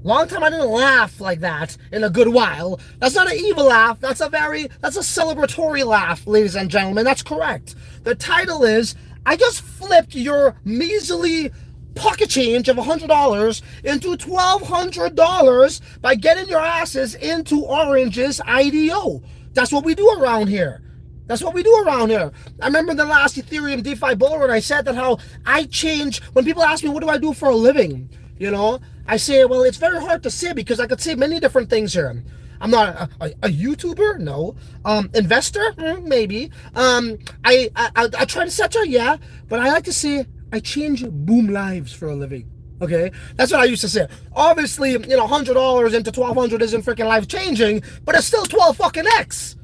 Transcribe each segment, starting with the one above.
Long time I didn't laugh like that in a good while. That's not an evil laugh. That's a celebratory laugh, ladies and gentlemen. That's correct. The title is, I just flipped your measly pocket change of $100 into $1,200 by getting your asses into ORNJ's IDO. That's what we do around here. That's what we do around here. I remember the last Ethereum DeFi bull run, I said that how I change, when people ask me, what do I do for a living? You know, I say, well, it's very hard to say because I could say many different things here. I'm not a YouTuber, no. Investor, maybe. I try to center, yeah, but I like to say I change boom lives for a living. Okay, that's what I used to say. Obviously, you know, $100 into 1,200 isn't freaking life changing, but it's still 12 fucking X.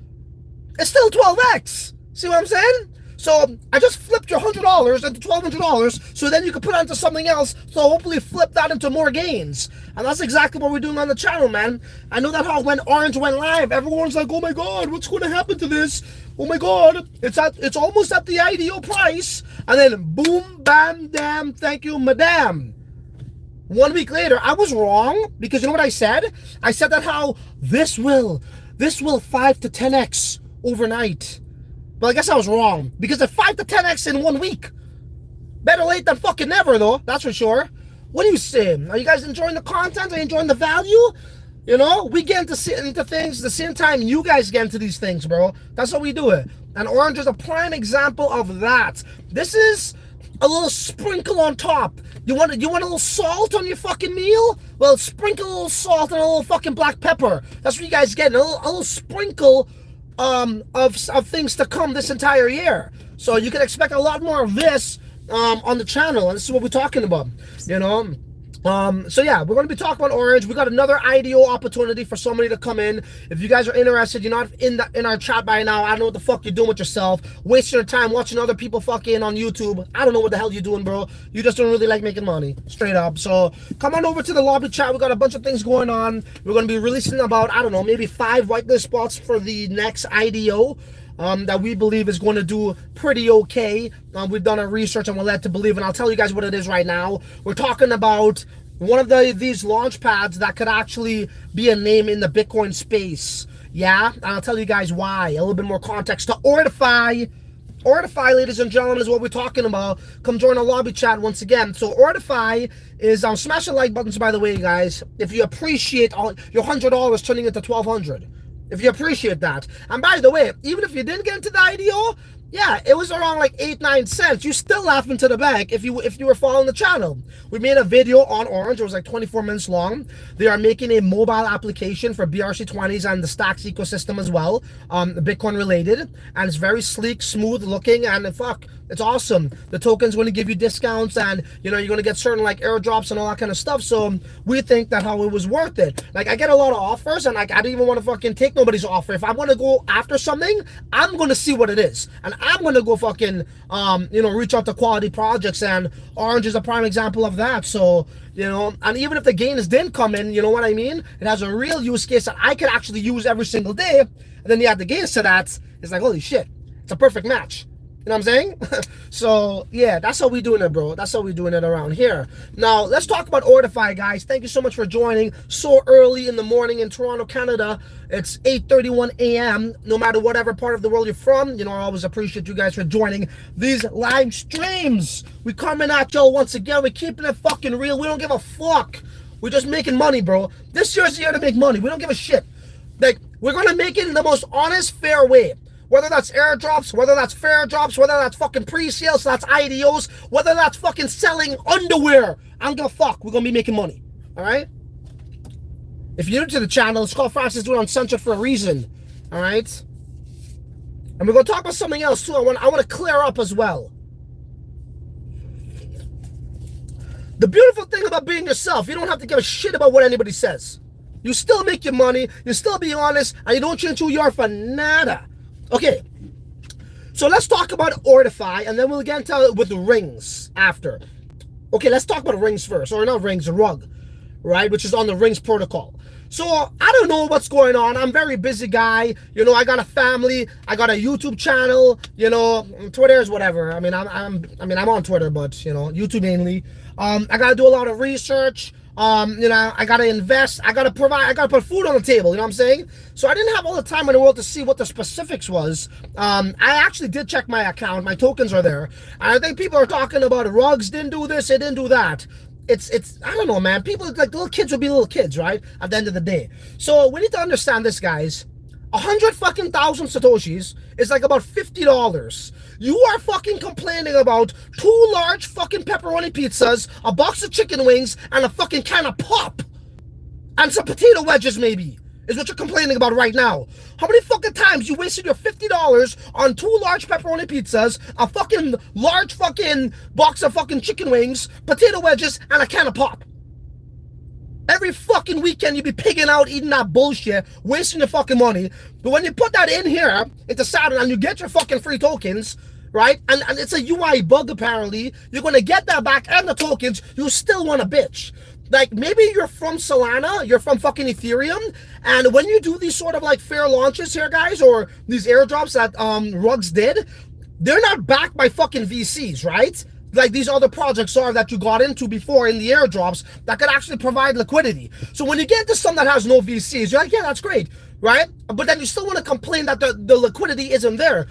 It's still 12x. See what I'm saying? So I just flipped your $100 into $1,200, so then you can put it into something else. So hopefully flip that into more gains. And that's exactly what we're doing on the channel, man. I know that how when Orange went live, everyone's like, "Oh my God, what's going to happen to this? Oh my God, it's almost at the IDO price." And then boom, bam, damn, thank you, madam. 1 week later, I was wrong because you know what I said? I said that how this will 5 to 10x. Overnight. Well, I guess I was wrong because it's 5 to 10x in 1 week. Better late than fucking never, though. That's for sure. What do you say? Are you guys enjoying the content? Are you enjoying the value? You know, we get into things the same time you guys get into these things, bro. That's how we do it. And Orange is a prime example of that. This is a little sprinkle on top. You want a little salt on your fucking meal? Well, sprinkle a little salt and a little fucking black pepper. That's what you guys get. A little sprinkle of things to come this entire year. So you can expect a lot more of this on the channel, and this is what we're talking about, you know. So yeah, we're going to be talking about Orange. We got another IDO opportunity for somebody to come in. If you guys are interested, you're not in our chat by now, I don't know what the fuck you're doing with yourself, wasting your time watching other people fucking on YouTube. I don't know what the hell you're doing, bro. You just don't really like making money, straight up. So come on over to the lobby chat. We got a bunch of things going on. We're going to be releasing about, I don't know, maybe 5 whitelist spots for the next IDO. That we believe is going to do pretty okay. We've done our research and we're led to believe, and I'll tell you guys what it is right now. We're talking about one of these launch pads that could actually be a name in the Bitcoin space. Yeah, and I'll tell you guys why. A little bit more context to Orifi. Orifi, ladies and gentlemen, is what we're talking about. Come join our lobby chat once again. So Orifi is, smash the like buttons, by the way, guys, if you appreciate all your $100 turning into $1,200. If you appreciate that. And by the way, even if you didn't get into the IDO, yeah, it was around like 8-9 cents. You still laughing to the bank if you were following the channel. We made a video on Orange. It was like 24 minutes long. They are making a mobile application for BRC20s and the Stacks ecosystem as well, Bitcoin related, and it's very sleek, smooth looking, and fuck, it's awesome. The token's going to give you discounts, and you know, you're going to get certain like airdrops and all that kind of stuff. So we think that how it was worth it. Like, I get a lot of offers, and like I don't even want to fucking take nobody's offer. If I want to go after something, I'm going to see what it is, and I'm going to go fucking you know, reach out to quality projects, and Orange is a prime example of that. So, you know, and even if the gains didn't come in, you know what I mean, it has a real use case that I could actually use every single day. And then you add the gains to that, it's like, holy shit, it's a perfect match. You know what I'm saying? So yeah, that's how we doing it, bro. That's how we doing it around here. Now let's talk about Orifi, guys. Thank you so much for joining so early in the morning in Toronto, Canada. It's 8:31 a.m. No matter whatever part of the world you're from, you know, I always appreciate you guys for joining these live streams. We coming at y'all once again. We're keeping it fucking real. We don't give a fuck. We're just making money, bro. This year's the year to make money. We don't give a shit. Like, we're gonna make it in the most honest, fair way. Whether that's airdrops, whether that's fair drops, whether that's fucking pre-sales, that's IDOs, whether that's fucking selling underwear, I don't give a fuck. We're gonna be making money. All right? If you're new to the channel, it's called Francis Doing Uncensored for a reason. All right? And we're gonna talk about something else too. I want to clear up as well. The beautiful thing about being yourself, you don't have to give a shit about what anybody says. You still make your money, you still be honest, and you don't change who you are for nada. Okay, so let's talk about Orifi, and then we'll get into it with the rings after. Okay, let's talk about rings first, or not rings, rug, right, which is on the rings protocol. So I don't know what's going on. I'm a very busy guy. You know, I got a family. I got a YouTube channel. You know, Twitter is whatever. I mean, I'm on Twitter, but you know, YouTube mainly. I gotta do a lot of research. I gotta invest, I gotta provide, I gotta put food on the table, you know what I'm saying? So I didn't have all the time in the world to see what the specifics was. I actually did check my account, my tokens are there, and I think people are talking about rugs didn't do this, it didn't do that. It's I don't know, man. People, like, little kids will be little kids, right? At the end of the day. So we need to understand this, guys. 100,000 Satoshis is like about $50. You are fucking complaining about 2 large fucking pepperoni pizzas, a box of chicken wings, and a fucking can of pop. And some potato wedges, maybe, is what you're complaining about right now. How many fucking times you wasted your $50 on 2 large pepperoni pizzas, a fucking large fucking box of fucking chicken wings, potato wedges, and a can of pop? Every fucking weekend you be pigging out eating that bullshit, wasting your fucking money. But when you put that in here, into Saturn, and you get your fucking free tokens, right? And it's a UI bug apparently, you're gonna get that back and the tokens, you still want to bitch. Like, maybe you're from Solana, you're from fucking Ethereum, and when you do these sort of like fair launches here, guys, or these airdrops that Rugs did, they're not backed by fucking VCs, right? Like these other projects are that you got into before in the airdrops that could actually provide liquidity. So when you get into some that has no VCs, you're like, yeah, that's great, right? But then you still want to complain that the liquidity isn't there.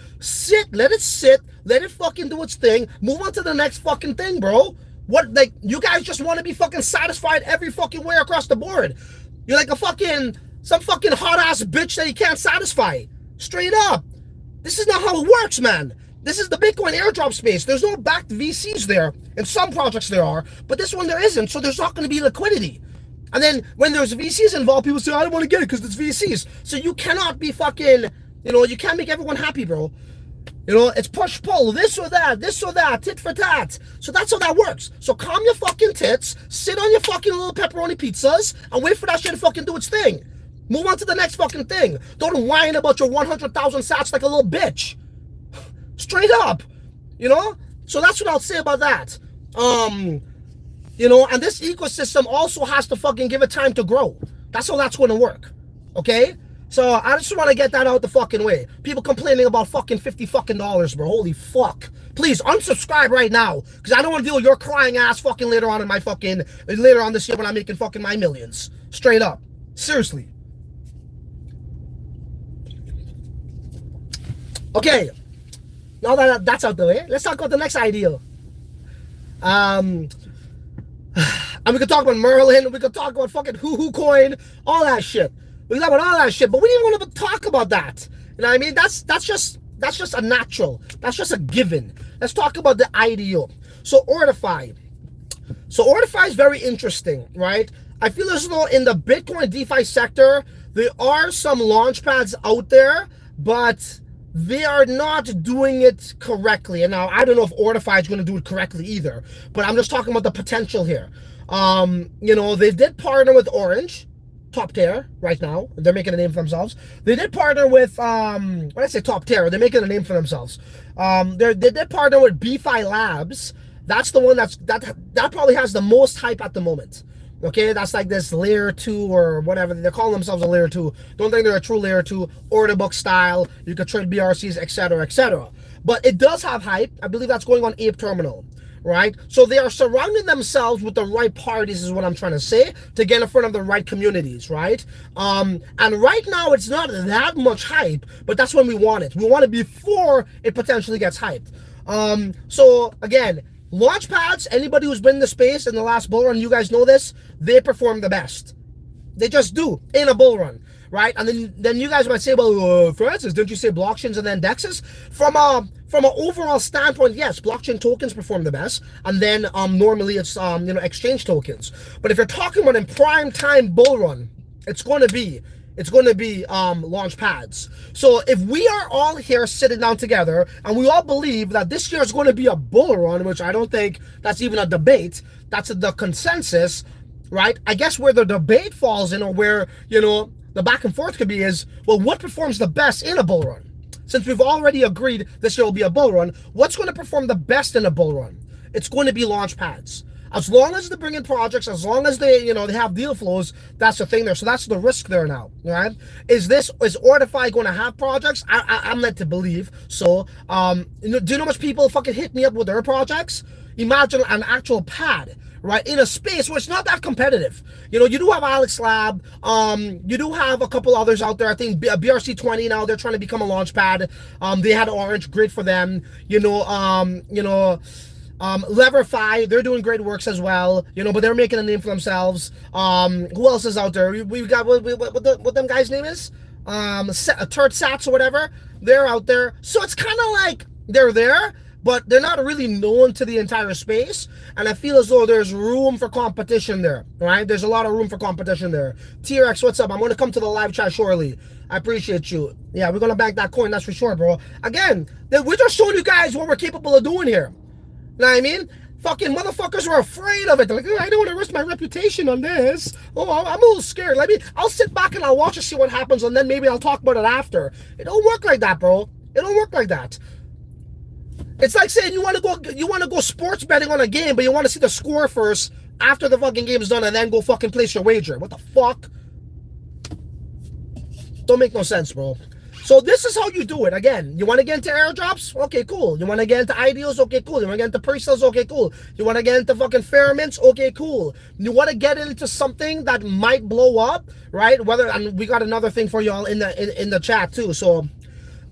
Let it fucking do its thing, move on to the next fucking thing, bro. What, like, you guys just want to be fucking satisfied every fucking way across the board. You're like some fucking hot ass bitch that you can't satisfy. Straight up. This is not how it works, man. This is the Bitcoin airdrop space. There's no backed VCs there. In some projects there are, but this one there isn't, so there's not going to be liquidity. And then when there's VCs involved, people say, I don't want to get it because it's VCs. So you cannot be fucking, you can't make everyone happy, bro. It's push-pull, this or that, tit for tat. So that's how that works. So calm your fucking tits, sit on your fucking little pepperoni pizzas, and wait for that shit to fucking do its thing. Move on to the next fucking thing. Don't whine about your 100,000 sats like a little bitch. Straight up, So that's what I'll say about that. And this ecosystem also has to fucking give it time to grow. That's how that's going to work, okay? So I just want to get that out the fucking way. People complaining about fucking $50, bro. Holy fuck. Please unsubscribe right now, because I don't want to deal with your crying ass fucking later on this year when I'm making fucking my millions. Straight up. Seriously. Okay. Now that that's out the way, let's talk about the next IDO. And we could talk about Merlin, we could talk about fucking Hoo Coin, all that shit. We can talk about all that shit, but we didn't want to talk about that. You know what I mean? That's just a natural. That's just a given. Let's talk about the IDO. So Orifi. So Orifi is very interesting, right? I feel as though in the Bitcoin DeFi sector, there are some launch pads out there, but they are not doing it correctly. And now I don't know if Orifi is going to do it correctly either, but I'm just talking about the potential here. They did partner with ORNJ, top tier right now. They're making a name for themselves. They did partner with when I say top tier, they're making a name for themselves. They did partner with BFi Labs. That's the one that probably has the most hype at the moment. Okay, that's like this layer 2 or whatever. They're calling themselves a layer 2. Don't think they're a true layer 2, order book style. You could trade BRCs, etc., etc. But it does have hype. I believe that's going on Ape Terminal, right? So they are surrounding themselves with the right parties, is what I'm trying to say, to get in front of the right communities, right? And right now it's not that much hype, but that's when we want it. We want it before it potentially gets hyped. So again, launch pads, anybody who's been in the space in the last bull run, you guys know this, they perform the best. They just do in a bull run, right? And then you guys might say, well, Francis, didn't you say blockchains and then dexes? From an overall standpoint, yes, blockchain tokens perform the best, and then normally it's exchange tokens. But if you're talking about in prime time bull run, it's going to be launch pads. So if we are all here sitting down together and we all believe that this year is going to be a bull run, which I don't think that's even a debate, that's the consensus, right? I guess where the debate falls in, or where, the back and forth could be, is, well, what performs the best in a bull run? Since we've already agreed this year will be a bull run, what's going to perform the best in a bull run? It's going to be launch pads. As long as they bring in projects, as long as they, they have deal flows, that's the thing there. So that's the risk there now, right? Is Orifi going to have projects? I'm led to believe so. Do you know how much people fucking hit me up with their projects? Imagine an actual pad, right? In a space where it's not that competitive. You know, you do have Alex Lab. You do have a couple others out there. I think BRC20 now, they're trying to become a launch pad. They had Orange, great for them. Leverify, they're doing great works as well, you know, but they're making a name for themselves. Who else is out there? We got what them guys' name is? Turd Sats or whatever. They're out there. So it's kind of like they're there, but they're not really known to the entire space. And I feel as though there's room for competition there, right? There's a lot of room for competition there. TRX, what's up? I'm going to come to the live chat shortly. I appreciate you. Yeah, we're going to bank that coin, that's for sure, bro. Again, we're just showing you guys what we're capable of doing here. You know what I mean? Fucking motherfuckers are afraid of it. They're like, I don't want to risk my reputation on this. Oh, I'm a little scared. I'll sit back and I'll watch and see what happens, and then maybe I'll talk about it after. It don't work like that, bro. It don't work like that. It's like saying you want to go sports betting on a game, but you want to see the score first after the fucking game's done, and then go fucking place your wager. What the fuck? Don't make no sense, bro. So this is how you do it. Again, you want to get into airdrops? Okay, cool. You want to get into IDOs? Okay, cool. You want to get into pre-sales? Okay, cool. You want to get into fucking ferments? Okay, cool. You want to get into something that might blow up, right? And we got another thing for y'all in the chat too. So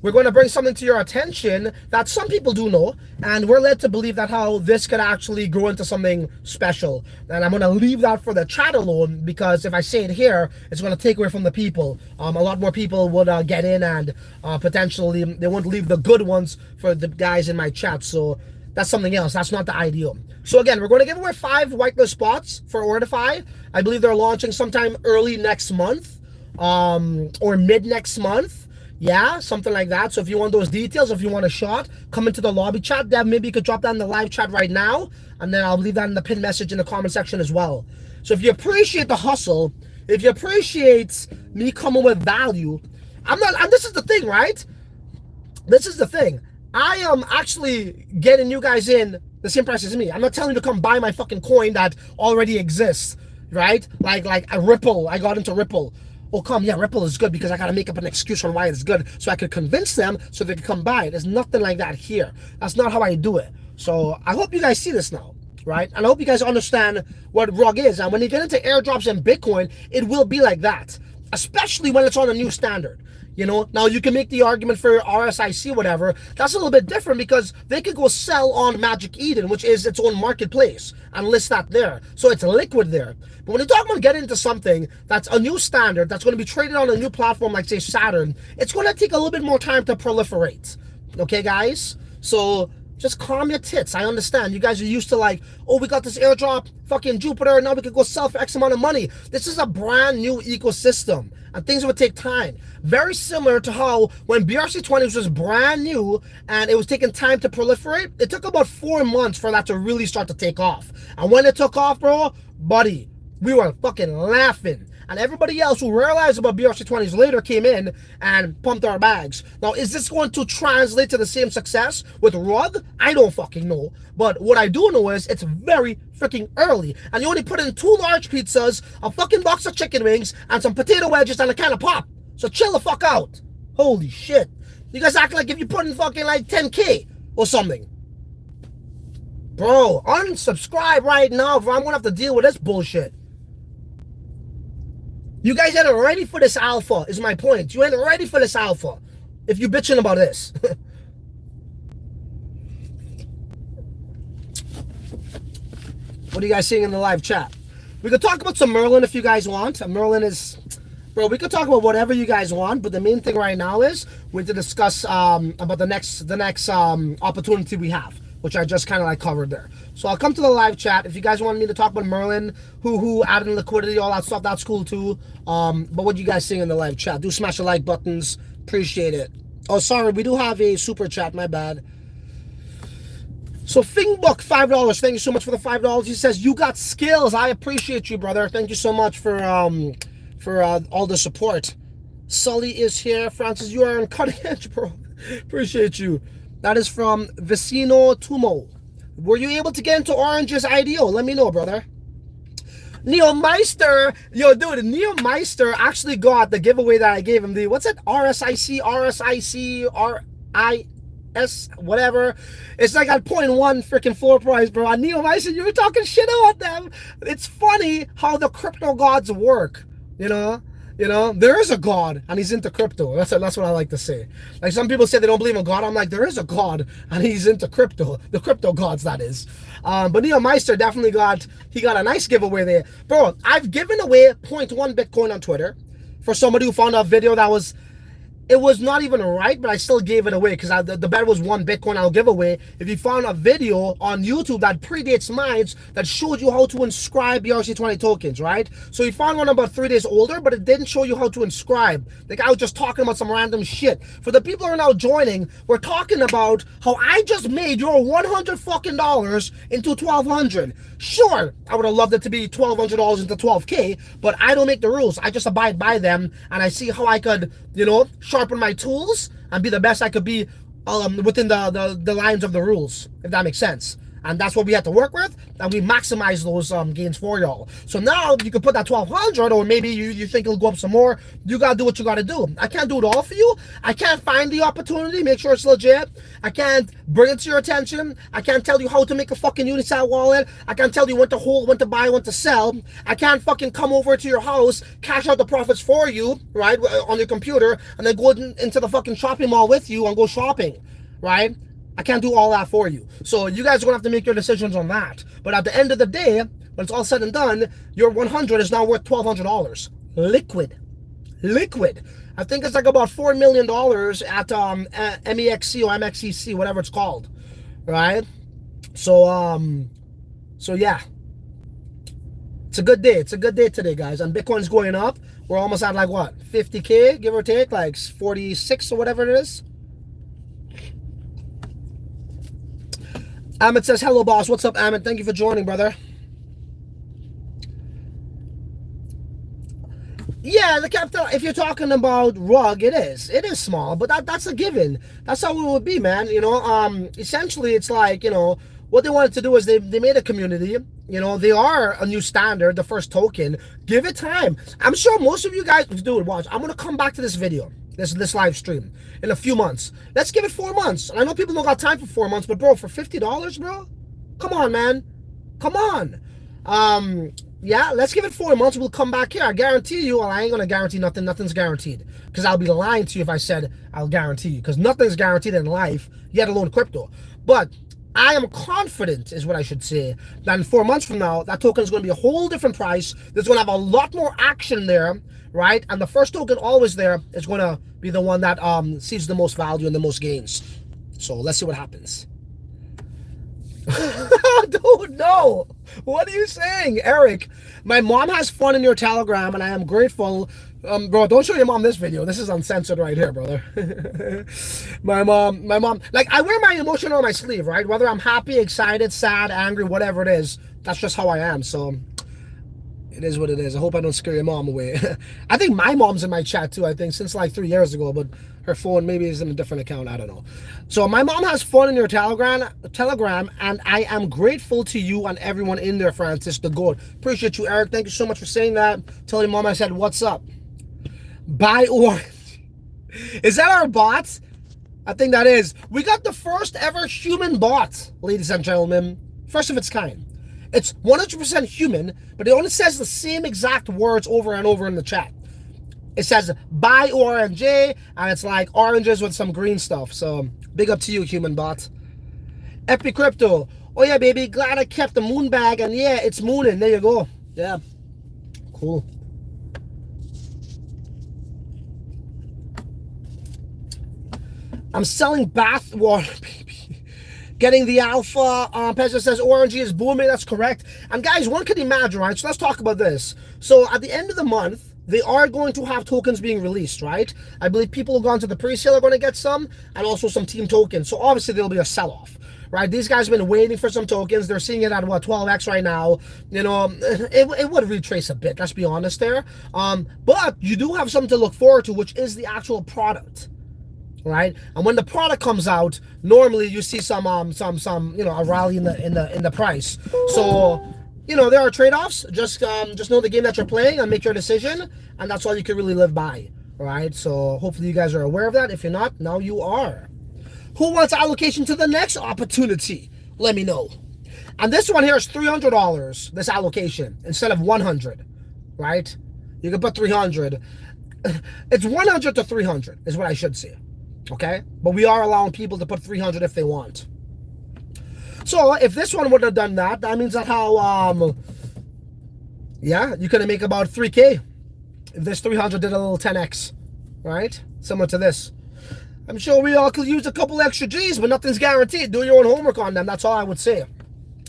we're going to bring something to your attention that some people do know, and we're led to believe that how this could actually grow into something special. And I'm going to leave that for the chat alone, because if I say it here, it's going to take away from the people. A lot more people would get in, and potentially they won't leave the good ones for the guys in my chat. So that's something else. That's not the ideal. So again, we're going to give away 5 whitelist spots for Orifi. I believe they're launching sometime early next month, or mid next month. Yeah, something like that. So if you want those details, if you want a shot, come into the lobby chat. Deb, maybe you could drop that in the live chat right now, and then I'll leave that in the pinned message in the comment section as well. So if you appreciate the hustle, if you appreciate me coming with value, and this is the thing, right? This is the thing. I am actually getting you guys in the same price as me. I'm not telling you to come buy my fucking coin that already exists, right? Like a Ripple. I got into Ripple. Oh, yeah, Ripple is good because I got to make up an excuse on why it's good so I could convince them so they could come buy it. There's nothing like that here. That's not how I do it. So I hope you guys see this now, right? And I hope you guys understand what RUG is. And when you get into airdrops and Bitcoin, it will be like that, especially when it's on a new standard. You know, now you can make the argument for RSIC, whatever. That's a little bit different because they could go sell on Magic Eden, which is its own marketplace, and list that there. So it's liquid there. But when you talk about getting into something that's a new standard, that's going to be traded on a new platform like, say, Saturn, it's going to take a little bit more time to proliferate. Okay, guys? So just calm your tits. I understand. You guys are used to like, oh, we got this airdrop, fucking Jupiter, now we can go sell for X amount of money. This is a brand new ecosystem, and things would take time. Very similar to how when BRC20 was brand new and it was taking time to proliferate, it took about 4 months for that to really start to take off. And when it took off, bro, buddy, we were fucking laughing. And everybody else who realized about BRC20s later came in and pumped our bags. Now, is this going to translate to the same success with RUG? I don't fucking know. But what I do know is it's very freaking early. And you only put in 2 large pizzas, a fucking box of chicken wings, and some potato wedges and a can of pop. So chill the fuck out. Holy shit. You guys act like if you put in fucking like 10K or something. Bro, unsubscribe right now, bro. I'm gonna have to deal with this bullshit. You guys ain't ready for this alpha, is my point. You ain't ready for this alpha if you bitching about this. What are you guys seeing in the live chat? We could talk about some Merlin if you guys want. Merlin is... Bro, we could talk about whatever you guys want, but the main thing right now is we need to discuss about the next opportunity we have, which I just kind of like covered there. So I'll come to the live chat. If you guys want me to talk about Merlin, who added in liquidity, all that stuff, that's cool too. But what you guys seeing in the live chat? Do smash the like buttons. Appreciate it. Oh, sorry, we do have a super chat. My bad. So Fingbook, $5. Thank you so much for the $5. He says, you got skills. I appreciate you, brother. Thank you so much for all the support. Sully is here. Francis, you are on cutting edge, bro. Appreciate you. That is from Vicino Tumo. Were you able to get into ORNJ's IDO? Let me know, brother. Neo Meister, yo, dude, Neo Meister actually got the giveaway that I gave him. What's that? RSIC, S whatever. It's like at 0.1 freaking floor price, bro. On Neo Meister, you were talking shit about them. It's funny how the crypto gods work, you know? You know, there is a God and he's into crypto. That's what I like to say. Like some people say they don't believe in God. I'm like, there is a God and he's into crypto. The crypto gods, that is. But Neo Meister definitely got a nice giveaway there. Bro, I've given away zero point 0.1 Bitcoin on Twitter for somebody who found a video that was, it was not even right, but I still gave it away because the bet was 1 Bitcoin I'll give away. If you found a video on YouTube that predates mine that showed you how to inscribe ERC20 tokens, right? So you found one about 3 days older, but it didn't show you how to inscribe. The guy was just talking about some random shit. For the people who are now joining, we're talking about how I just made your $100 fucking dollars into 1,200. Sure, I would have loved it to be $1,200 into 12K, but I don't make the rules. I just abide by them, and I see how I could, you know, sharpen my tools and be the best I could be within the lines of the rules, if that makes sense. And that's what we have to work with, and we maximize those gains for y'all. So now you can put that 1,200, or maybe you think it'll go up some more. You gotta do what you gotta do. I can't do it all for you. I can't find the opportunity, make sure it's legit. I can't bring it to your attention. I can't tell you how to make a fucking Unisat wallet. I can't tell you when to hold, when to buy, when to sell. I can't fucking come over to your house, cash out the profits for you, right, on your computer, and then go into the fucking shopping mall with you and go shopping, right? I can't do all that for you. So you guys are going to have to make your decisions on that. But at the end of the day, when it's all said and done, your 100 is now worth $1,200. Liquid. I think it's like about $4 million at MEXC or MXCC, whatever it's called. Right? So yeah. It's a good day. It's a good day today, guys. And Bitcoin's going up. We're almost at like what? 50K, give or take, like 46 or whatever it is. Amit says, hello, boss. What's up, Amit? Thank you for joining, brother. Yeah, the capital, if you're talking about rug, it is small, but that's a given. That's how it would be, man. You know, essentially, it's like, you know, what they wanted to do is they made a community. You know, they are a new standard, the first token. Give it time. I'm sure most of you guys, dude, watch. I'm going to come back to this video, this live stream in a few months. Let's give it 4 months. And I know people don't got time for 4 months, but bro, for $50, bro, come on, man, come on. Yeah, let's give it 4 months. We'll come back here. I guarantee you. Well, I ain't gonna guarantee nothing. Nothing's guaranteed, because I'll be lying to you if I said I'll guarantee you, because nothing's guaranteed in life, yet alone crypto. But I am confident, is what I should say, that in 4 months from now, that token is going to be a whole different price. There's going to have a lot more action there, right? And the first token always there is going to be the one that sees the most value and the most gains. So let's see what happens. Dude, no. What are you saying, Eric? My mom has fun in your Telegram, and I am grateful. Bro, don't show your mom this video. This is uncensored right here, brother. my mom, like, I wear my emotion on my sleeve, right? Whether I'm happy, excited, sad, angry, whatever it is, that's just how I am. So it is what it is. I hope I don't scare your mom away. I think my mom's in my chat too, I think, since like 3 years ago, but her phone maybe is in a different account. I don't know. So my mom has fun in your Telegram, and I am grateful to you and everyone in there, Francis the Goat. Appreciate you, Eric. Thank you so much for saying that. Tell your mom I said, what's up? Buy ORNJ. Is that our bot? I think that is. We got the first ever human bot, ladies and gentlemen. First of its kind. It's 100% human, but it only says the same exact words over and over in the chat. It says buy ORNJ, and it's like oranges with some green stuff. So big up to you, human bot. Epic Crypto. Oh yeah, baby. Glad I kept the moon bag, and yeah, it's mooning. There you go. Yeah. Cool. I'm selling bath water, baby. Getting the alpha. Pezza says ORNJ is booming. That's correct. And guys, one could imagine, right? So let's talk about this. So at the end of the month, they are going to have tokens being released, right? I believe people who have gone to the pre-sale are going to get some, and also some team tokens. So obviously there'll be a sell-off, right? These guys have been waiting for some tokens. They're seeing it at what, 12x right now. You know, it would retrace a bit. Let's be honest there. But you do have something to look forward to, which is the actual product. Right, and when the product comes out, normally you see some you know, a rally in the price. So, you know, there are trade-offs. Just know the game that you're playing and make your decision, and that's all you can really live by. Right. So hopefully you guys are aware of that. If you're not, now you are. Who wants allocation to the next opportunity? Let me know. And this one here is $300, this allocation, instead of 100, right? You can put 300. It's 100 to 300 is what I should say, okay? But we are allowing people to put 300 if they want. So if this one would have done that, that means that how, yeah, you could make about 3K if this 300 did a little 10X, right? Similar to this. I'm sure we all could use a couple extra G's, but nothing's guaranteed. Do your own homework on them. That's all I would say.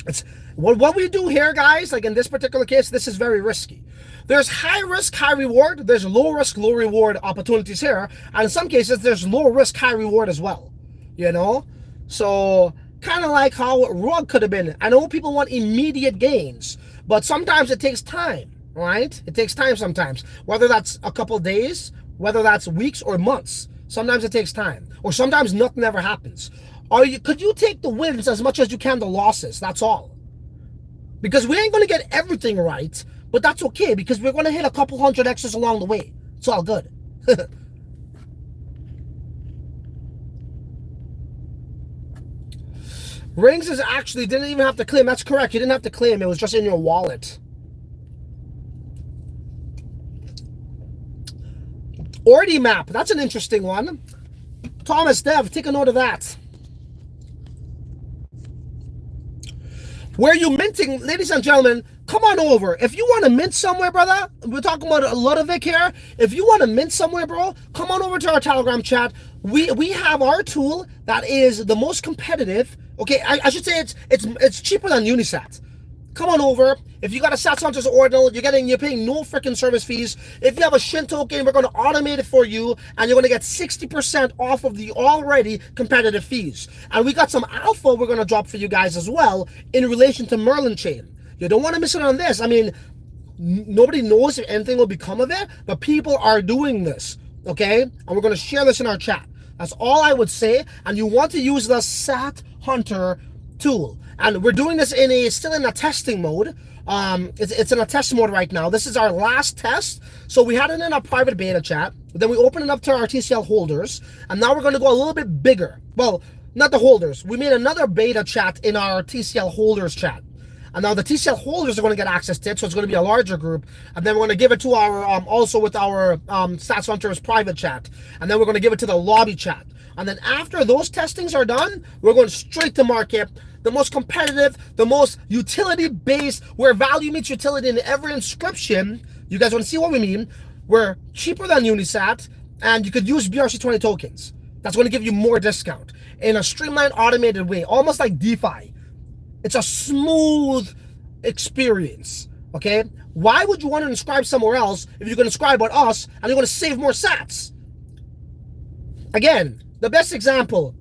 It's what we do here, guys, like in this particular case, this is very risky. There's high risk, high reward. There's low risk, low reward opportunities here. And in some cases, there's low risk, high reward as well. You know? So kind of like how RUG could have been. I know people want immediate gains, but sometimes it takes time, right? It takes time sometimes. Whether that's a couple days, whether that's weeks or months. Sometimes it takes time. Or sometimes nothing ever happens. Could you take the wins as much as you can the losses? That's all. Because we ain't going to get everything right, but that's okay because we're going to hit a couple hundred X's along the way. It's all good. Rings is actually, didn't even have to claim. That's correct. You didn't have to claim. It was just in your wallet. ORNJ map. That's an interesting one. Thomas Dev, take a note of that. Where you minting, ladies and gentlemen, come on over. If you want to mint somewhere, brother, we're talking about Ludovic here. If you want to mint somewhere, bro, come on over to our Telegram chat. We have our tool that is the most competitive. Okay, I should say it's cheaper than Unisat. Come on over. If you got a SatsHunters Ordinal, you're paying no freaking service fees. If you have a Shin token, we're going to automate it for you, and you're going to get 60% off of the already competitive fees. And we got some alpha we're going to drop for you guys as well in relation to Merlin Chain. You don't want to miss it on this. I mean, nobody knows if anything will become of it, but people are doing this, okay? And we're going to share this in our chat. That's all I would say. And you want to use the Sat Hunter tool. And we're doing this still in a testing mode. It's in a test mode right now. This is our last test. So we had it in a private beta chat. Then we opened it up to our TCL holders. And now we're going to go a little bit bigger. Well, not the holders. We made another beta chat in our TCL holders chat. And now the TCL holders are going to get access to it. So it's going to be a larger group. And then we're going to give it to our, also with our SatsHunters private chat. And then we're going to give it to the lobby chat. And then after those testings are done, we're going straight to market. The most competitive, the most utility-based, where value meets utility in every inscription. You guys want to see what we mean? We're cheaper than Unisat, and you could use BRC20 tokens. That's going to give you more discount in a streamlined, automated way, almost like DeFi. It's a smooth experience, okay? Why would you want to inscribe somewhere else if you can inscribe on us and you're going to save more sats? Again, the best example,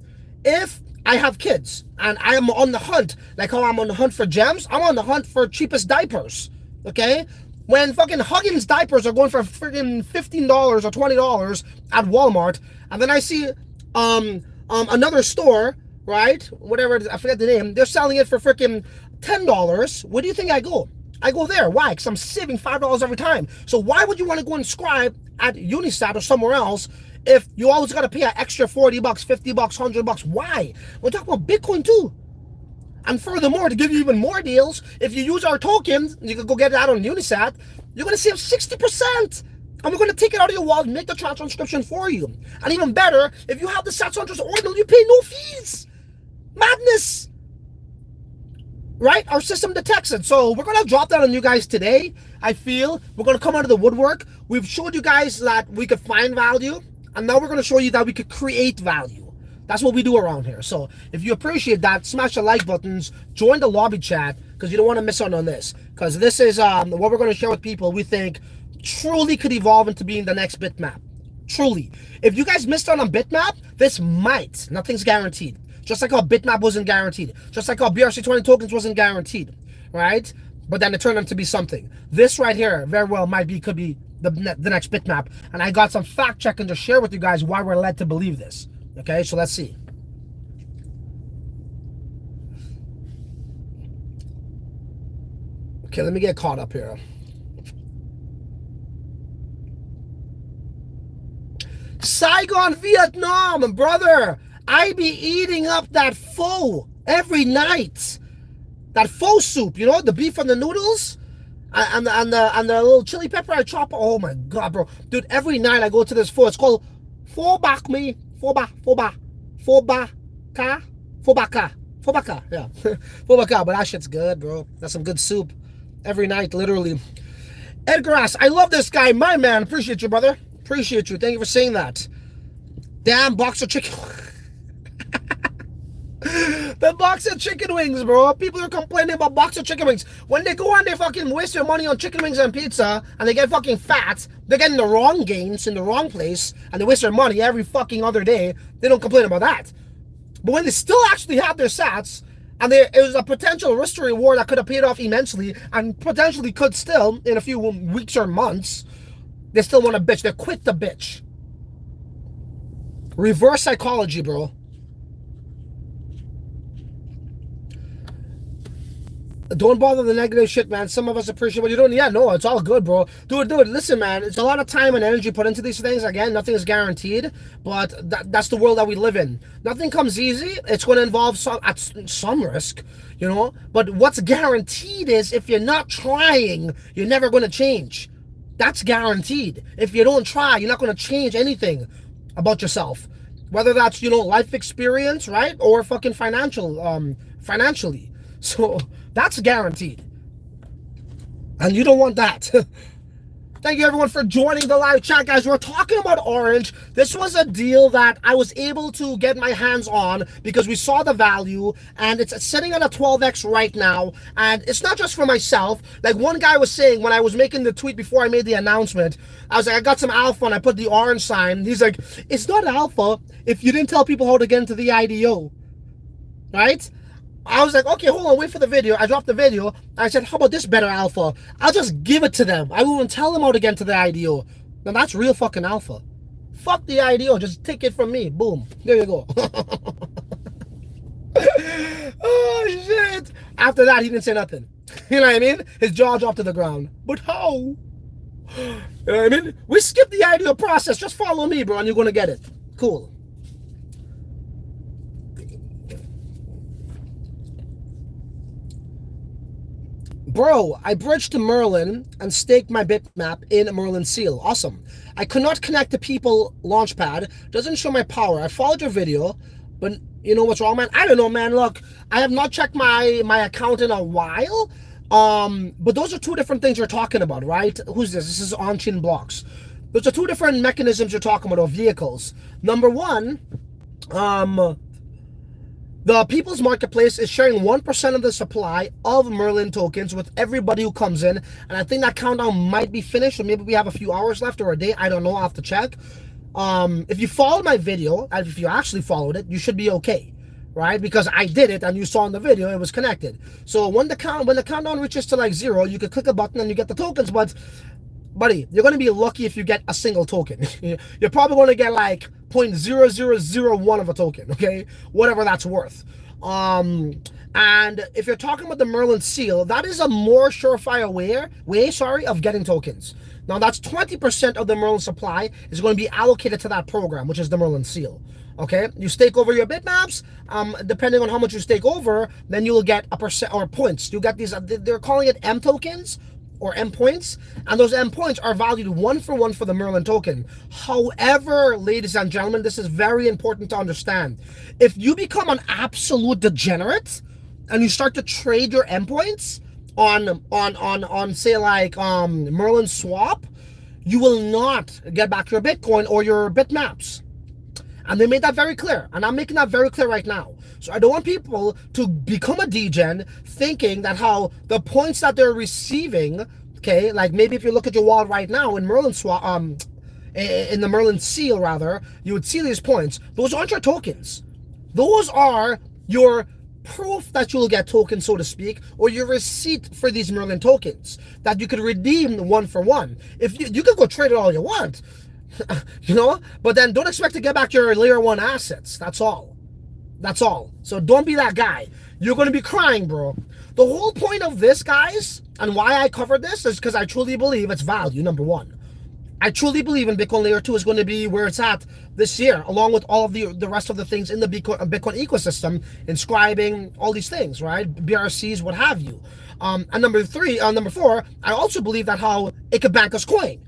if I have kids and I am on the hunt, like how I'm on the hunt for gems, I'm on the hunt for cheapest diapers, okay? When fucking Huggins diapers are going for freaking $15 or $20 at Walmart, and then I see another store, right? Whatever, I forget the name, they're selling it for freaking $10. Where do you think I go? I go there. Why? Because I'm saving $5 every time. So why would you want to go and inscribe at Unisat or somewhere else if you always got to pay an extra $40, $50, $100? Why? We're talking about Bitcoin too. And furthermore, to give you even more deals, if you use our tokens, you can go get it out on Unisat, you're going to save 60%. And we're going to take it out of your wallet and make the transfer inscription for you. And even better, if you have the SatsHunters Ordinal, you pay no fees. Madness. Right? Our system detects it. So we're going to drop that on you guys today. I feel we're going to come out of the woodwork. We've showed you guys that we could find value. And now we're going to show you that we could create value. That's what we do around here. So if you appreciate that, smash the like buttons, join the lobby chat, because you don't want to miss out on this. Because this is what we're going to share with people we think truly could evolve into being the next bitmap. Truly. If you guys missed out on bitmap, this might. Nothing's guaranteed. Just like how bitmap wasn't guaranteed. Just like how BRC20 tokens wasn't guaranteed. Right? But then it turned out to be something. This right here very well could be the next bitmap. And I got some fact checking to share with you guys why we're led to believe this. Okay, so let's see. Okay, let me get caught up here. Saigon, Vietnam, brother. I be eating up that pho every night. That pho soup, you know, the beef and the noodles, and the little chili pepper I chop. Oh my god, bro, dude! Every night I go to this pho. It's called pho bak me, pho ba, ka, yeah, pho baka. But that shit's good, bro. That's some good soup. Every night, literally. Edgar asks, I love this guy, my man. Appreciate you, brother. Appreciate you. Thank you for saying that. Damn box of chicken. The box of chicken wings, bro. People are complaining about box of chicken wings. When they go on, they fucking waste their money on chicken wings and pizza, and they get fucking fat. They're getting the wrong gains in the wrong place, and they waste their money every fucking other day. They don't complain about that. But when they still actually have their sats, and it was a potential risk to reward that could have paid off immensely, and potentially could still in a few weeks or months, they still want to bitch. They quit the bitch. Reverse psychology, bro. Don't bother the negative shit, man. Some of us appreciate what you're doing. Yeah, no, it's all good, bro. Dude, listen, man. It's a lot of time and energy put into these things. Again, nothing is guaranteed, but that's the world that we live in. Nothing comes easy. It's going to involve some risk, you know? But what's guaranteed is if you're not trying, you're never going to change. That's guaranteed. If you don't try, you're not going to change anything about yourself. Whether that's, you know, life experience, right? Or fucking financially. So that's guaranteed. And you don't want that. Thank you everyone for joining the live chat, guys. We're talking about Orange. This was a deal that I was able to get my hands on because we saw the value, and it's sitting at a 12x right now. And it's not just for myself. Like one guy was saying when I was making the tweet before I made the announcement, I was like, I got some alpha and I put the orange sign. He's like, it's not alpha if you didn't tell people how to get into the IDO, right? I was like, okay, hold on, wait for the video. I dropped the video. I said, how about this better alpha? I'll just give it to them. I won't tell them how to get into the IDO. Now that's real fucking alpha. Fuck the IDO. Just take it from me. Boom. There you go. Oh, shit. After that, he didn't say nothing. You know what I mean? His jaw dropped to the ground. But how? You know what I mean? We skip the IDO process. Just follow me, bro, and you're going to get it. Cool. Bro, I bridged to Merlin and staked my bitmap in Merlin Seal. Awesome. I could not connect to people launchpad. Doesn't show my power. I followed your video, but you know what's wrong, man? I don't know, man. Look, I have not checked my account in a while. But those are two different things you're talking about, right? Who's this? This is on-chain blocks. Those are two different mechanisms you're talking about, or vehicles. Number one, the People's Marketplace is sharing 1% of the supply of Merlin tokens with everybody who comes in. And I think that countdown might be finished, or maybe we have a few hours left or a day. I don't know. I'll have to check. If you followed my video, and if you actually followed it, you should be okay, right? Because I did it, and you saw in the video it was connected. So when the countdown reaches to like 0, you could click a button and you get the tokens. But buddy, you're going to be lucky if you get a single token. You're probably going to get like 0.0001 of a token, okay? Whatever that's worth. And if you're talking about the Merlin Seal, that is a more surefire way of getting tokens. Now that's 20% of the Merlin supply is going to be allocated to that program, which is the Merlin Seal. Okay, you stake over your bitmaps. Depending on how much you stake over, then you will get a percent or points. You get these. They're calling it M tokens or M points, and those M points are valued 1-for-1 for the Merlin token. However, ladies and gentlemen, this is very important to understand. If you become an absolute degenerate and you start to trade your M points on say like Merlin swap, you will not get back your Bitcoin or your bitmaps. And they made that very clear, and I'm making that very clear right now. So I don't want people to become a degen thinking that how the points that they're receiving, okay, like maybe if you look at your wallet right now in Merlin swap, in the Merlin Seal rather, you would see these points. Those aren't your tokens. Those are your proof that you'll get tokens, so to speak, or your receipt for these Merlin tokens that you could redeem 1-for-1. If you could go trade it all you want, you know, but then don't expect to get back your layer 1 assets. That's all. That's all. So don't be that guy. You're going to be crying, bro. The whole point of this, guys, and why I covered this is because I truly believe it's value, number one. I truly believe in Bitcoin Layer 2 is going to be where it's at this year, along with all of the rest of the things in the Bitcoin ecosystem, inscribing, all these things, right? BRCs, what have you. And number four, I also believe that how it could bank as coin,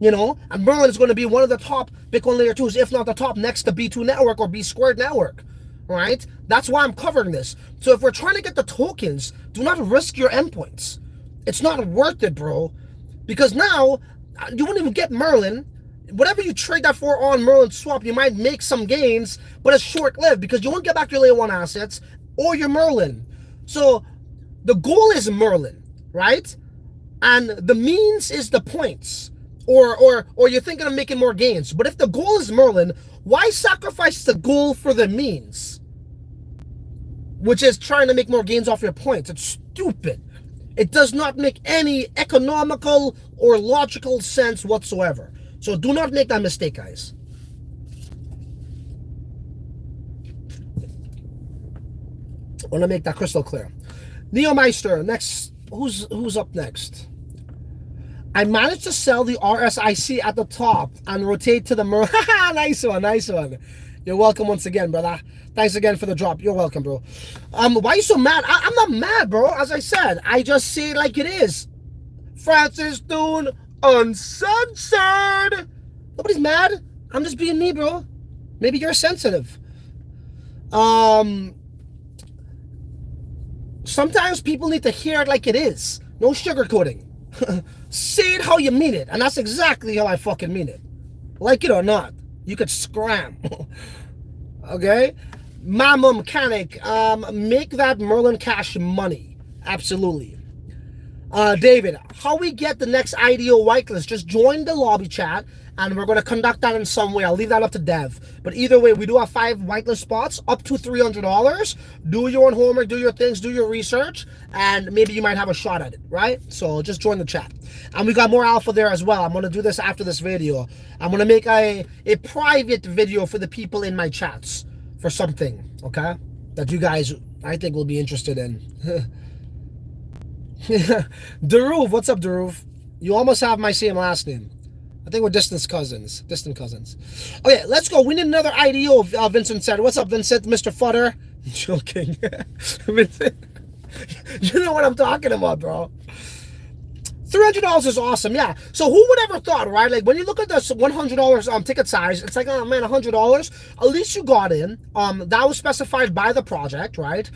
you know? And Merlin is going to be one of the top Bitcoin Layer 2s, if not the top, next to B2 network or B squared network, right? That's why I'm covering this. So if we're trying to get the tokens, do not risk your endpoints. It's not worth it, bro. Because now, you won't even get Merlin. Whatever you trade that for on Merlin swap, you might make some gains, but it's short-lived because you won't get back your layer 1 assets or your Merlin. So the goal is Merlin, right? And the means is the points. Or you're thinking of making more gains. But if the goal is Merlin, why sacrifice the goal for the means? Which is trying to make more gains off your points. It's stupid. It does not make any economical or logical sense whatsoever. So do not make that mistake, guys. I want to make that crystal clear. Neo Meister, next. Who's up next? I managed to sell the RSIC at the top and rotate to the Merlin. Nice one, nice one. You're welcome once again, brother. Thanks again for the drop. You're welcome, bro. Why are you so mad? I'm not mad, bro. As I said, I just say it like it is. Francis Dune Uncensored. Nobody's mad. I'm just being me, bro. Maybe you're sensitive. Sometimes people need to hear it like it is. No sugarcoating. Say it how you mean it. And that's exactly how I fucking mean it. Like it or not. You could scram. Okay? Mama Mechanic, make that Merlin Cash money. Absolutely. David, how we get the next IDO whitelist? Just join the lobby chat, and we're going to conduct that in some way. I'll leave that up to Dev. But either way, we do have 5 whitelist spots, up to $300. Do your own homework, do your things, do your research, and maybe you might have a shot at it, right? So just join the chat. And we got more alpha there as well. I'm going to do this after this video. I'm going to make a private video for the people in my chats for something, okay, that you guys, I think, will be interested in. Daruv, what's up, Daruv? You almost have my same last name. I think we're distant cousins. Okay, let's go. We need another IDO, Vincent said. What's up, Vincent? Mr. Futter. I'm joking. Vincent, you know what I'm talking about, bro. $300 is awesome, yeah. So who would ever thought, right? Like when you look at this $100 ticket size, it's like, oh man, $100. At least you got in. That was specified by the project, right?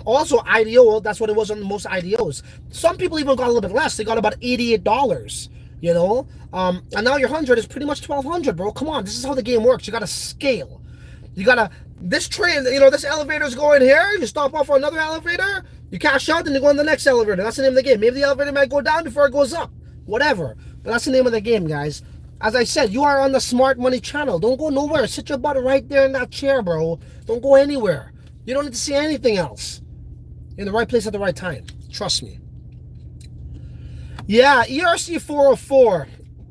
Also IDO, that's what it was on most IDOs. Some people even got a little bit less. They got about $88. You know, and now your 100 is pretty much 1,200, bro. Come on, this is how the game works. You gotta scale. You gotta. This train, you know, this elevator's going here. You stop off for another elevator. You cash out, and you go on the next elevator. That's the name of the game. Maybe the elevator might go down before it goes up. Whatever. But that's the name of the game, guys. As I said, you are on the Smart Money channel. Don't go nowhere. Sit your butt right there in that chair, bro. Don't go anywhere. You don't need to see anything else. You're in the right place at the right time. Trust me. Yeah, ERC 404.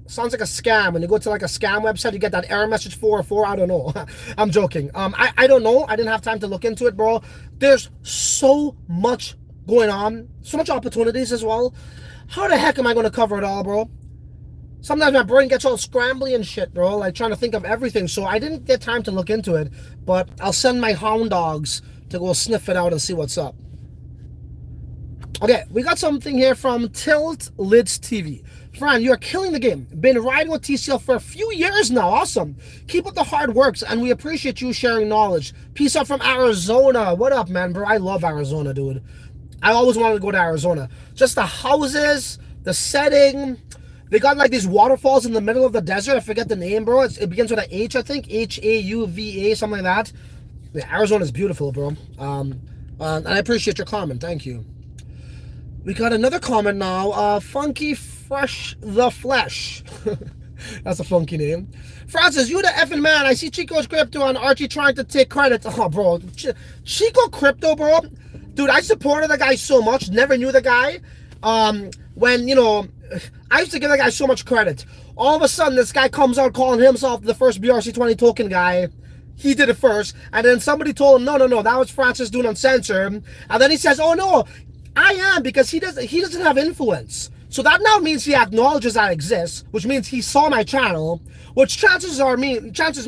Sounds like a scam. When you go to like a scam website, you get that error message 404. I don't know. I'm joking. I don't know. I didn't have time to look into it, bro. There's so much going on. So much opportunities as well. How the heck am I going to cover it all, bro? Sometimes my brain gets all scrambly and shit, bro. Like trying to think of everything. So I didn't get time to look into it. But I'll send my hound dogs to go sniff it out and see what's up. Okay, we got something here from Tilt Lids TV. Fran, you are killing the game. Been riding with TCL for a few years now. Awesome. Keep up the hard works, and we appreciate you sharing knowledge. Peace out from Arizona. What up, man, bro? I love Arizona, dude. I always wanted to go to Arizona. Just the houses, the setting. They got like these waterfalls in the middle of the desert. I forget the name, bro. It begins with an H, I think. H-A-U-V-A, something like that. Yeah, Arizona is beautiful, bro. And I appreciate your comment. Thank you. We got another comment now. Funky Fresh the Flesh. That's a funky name. Francis, you the effing man. I see Chico's Crypto and Archie trying to take credit. Oh, bro. Chico Crypto, bro. Dude, I supported the guy so much. Never knew the guy. When, you know, I used to give the guy so much credit. All of a sudden, this guy comes out calling himself the first BRC20 token guy. He did it first. And then somebody told him, no, that was Francis doing Uncensored. And then he says, oh, no. I am, because he doesn't have influence. So that now means he acknowledges I exist, which means he saw my channel, which chances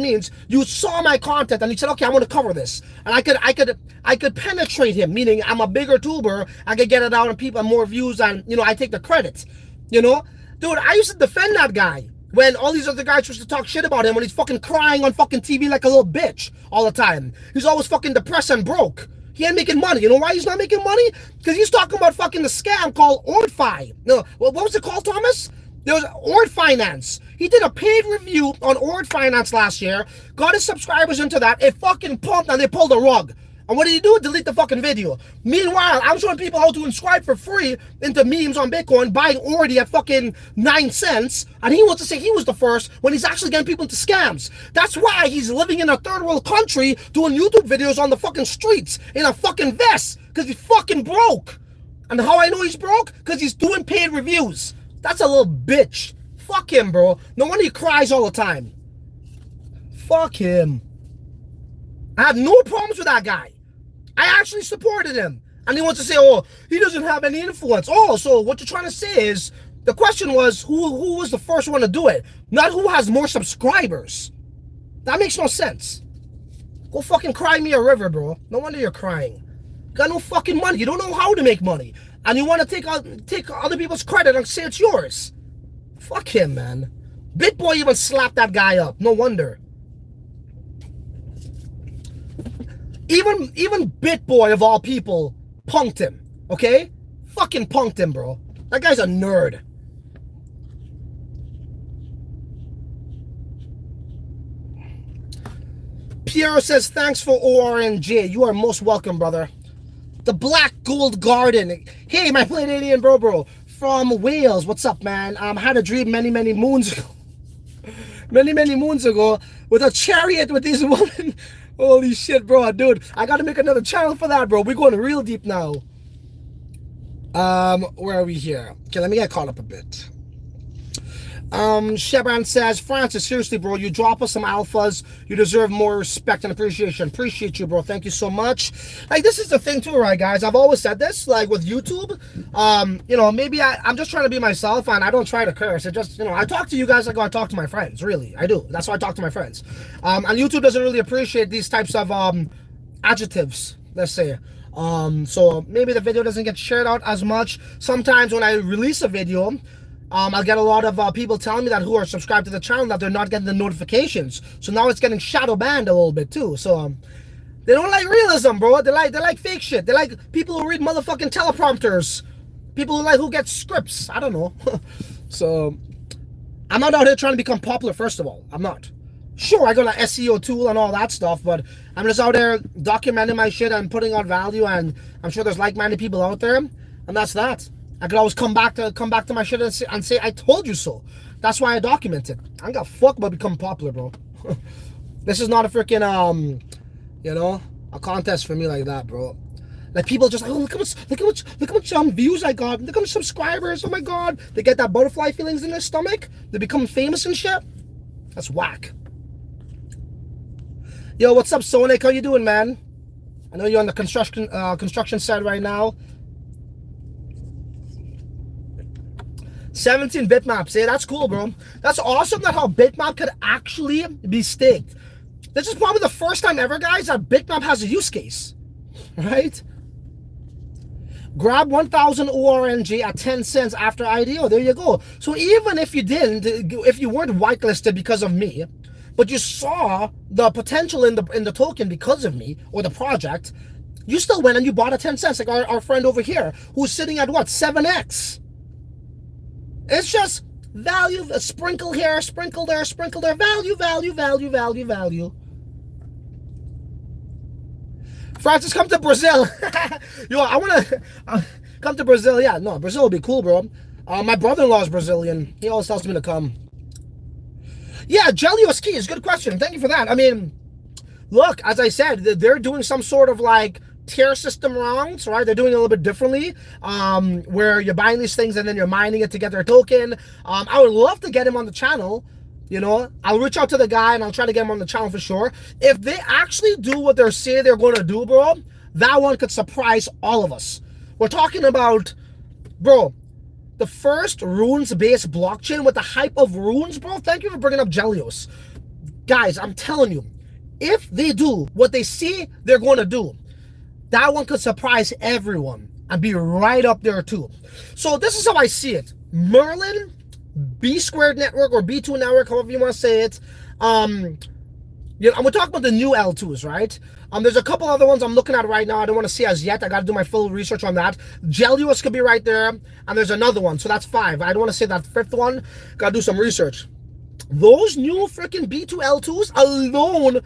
means you saw my content and you said, okay, I want to cover this. And I could penetrate him, meaning I'm a bigger tuber, I could get it out and people more views and, you know, I take the credit. You know? Dude, I used to defend that guy when all these other guys used to talk shit about him when he's fucking crying on fucking TV like a little bitch all the time. He's always fucking depressed and broke. He ain't making money. You know why he's not making money? Because he's talking about fucking the scam called Orifi. No, what was it called, Thomas? There was Finance. He did a paid review on Finance last year, got his subscribers into that, it fucking pumped and they pulled the rug. And what did he do? Delete the fucking video. Meanwhile, I'm showing people how to inscribe for free into memes on Bitcoin, buying already at fucking 9 cents. And he wants to say he was the first when he's actually getting people into scams. That's why he's living in a third world country doing YouTube videos on the fucking streets in a fucking vest. Because he's fucking broke. And how I know he's broke? Because he's doing paid reviews. That's a little bitch. Fuck him, bro. No wonder he cries all the time. Fuck him. I have no problems with that guy. I actually supported him. And he wants to say, oh, he doesn't have any influence. Oh, so what you're trying to say is, the question was, who was the first one to do it? Not who has more subscribers. That makes no sense. Go fucking cry me a river, bro. No wonder you're crying. You got no fucking money. You don't know how to make money. And you want to take other people's credit and say it's yours. Fuck him, man. BitBoy even slapped that guy up. No wonder. Even BitBoy of all people punked him, okay? Fucking punked him, bro. That guy's a nerd. Piero says, thanks for ORNJ. You are most welcome, brother. The Black Gold Garden. Hey, my Palladian bro from Wales. What's up, man? I had a dream many moons ago. many moons ago with a chariot with these women. Holy shit, bro. Dude, I gotta make another channel for that, bro. We're going real deep now. Where are we here? Okay, let me get caught up a bit. Shebran says, Francis, seriously, bro, you drop us some alphas. You deserve more respect and appreciation. Appreciate you, bro. Thank you so much. Like, this is the thing too, right, guys? I've always said this, like, with YouTube. You know, maybe I'm just trying to be myself, and I don't try to curse. It just, you know, I talk to you guys like I talk to my friends, really. I do. That's why I talk to my friends. And YouTube doesn't really appreciate these types of adjectives, let's say. So maybe the video doesn't get shared out as much. Sometimes when I release a video, I'll get a lot of people telling me that who are subscribed to the channel that they're not getting the notifications. So now it's getting shadow banned a little bit too. So they don't like realism, bro. They like fake shit. They like people who read motherfucking teleprompters. People who get scripts. I don't know. So I'm not out here trying to become popular, first of all. I'm not. Sure, I got an SEO tool and all that stuff, but I'm just out there documenting my shit and putting out value, and I'm sure there's like-minded people out there, and that's that. I could always come back to my shit and say I told you so. That's why I document it. I don't give a fuck about becoming popular, bro. This is not a freaking you know, a contest for me like that, bro. Like, people just like, oh, look how much views I got. Look how much subscribers. Oh my god. They get that butterfly feelings in their stomach. They become famous and shit. That's whack. Yo, what's up, Sonic? How you doing, man? I know you're on the construction side right now. 17 bitmaps. Yeah, that's cool, bro. That's awesome that how bitmap could actually be staked. This is probably the first time ever, guys, that bitmap has a use case. Right? Grab 1,000 ORNJ at 10 cents after IDO. There you go. So even if you weren't whitelisted because of me, but you saw the potential in the token because of me or the project, you still went and you bought at 10 cents, like our friend over here, who's sitting at what, 7x. It's just value, a sprinkle here, sprinkle there, value. Francis, come to Brazil. Yo, I want to come to Brazil. Yeah, no, Brazil would be cool, bro. My brother-in-law is Brazilian. He always tells me to come. Yeah, Jellios Keys, good question. Thank you for that. I mean, look, as I said, they're doing some sort of like tier system wrongs, right? They're doing it a little bit differently, where you're buying these things and then you're mining it to get their token. I would love to get him on the channel. You know, I'll reach out to the guy and I'll try to get him on the channel for sure. If they actually do what they're saying they're going to do, bro, that one could surprise all of us. We're talking about, bro, the first runes-based blockchain with the hype of runes, bro. Thank you for bringing up Gelios. Guys, I'm telling you, if they do what they see they're going to do, that one could surprise everyone and be right up there too. So this is how I see it. Merlin, B Squared Network, or B2 Network, however you want to say it. You know, we're talking about the new L2s, right? There's a couple other ones I'm looking at right now. I don't want to see as yet. I got to do my full research on that. Gelios could be right there, and there's another one, so that's 5. I don't want to say that 5th one. Got to do some research. Those new freaking B2 L2s alone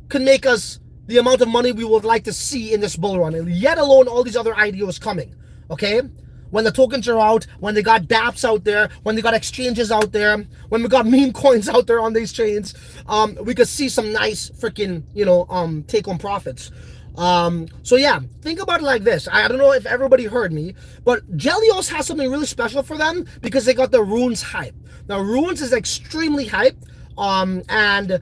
can make us the amount of money we would like to see in this bull run, and yet alone all these other IDOs coming, okay? When the tokens are out, when they got dApps out there, when they got exchanges out there, when we got meme coins out there on these chains, we could see some nice freaking, you know, take-home profits. So yeah, think about it like this. I don't know if everybody heard me, but Gelios has something really special for them because they got the Runes hype. Now, Runes is extremely hype, and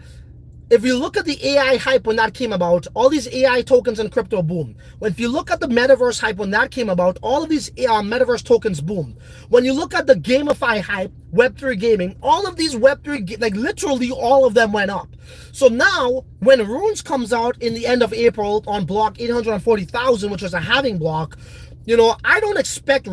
if you look at the AI hype when that came about, all these AI tokens and crypto boom. If you look at the metaverse hype when that came about, all of these metaverse tokens boom. When you look at the GameFi hype, Web3 gaming, all of these Web3, like literally all of them went up. So now, when Runes comes out in the end of April on block 840,000, which is a halving block, you know, I don't expect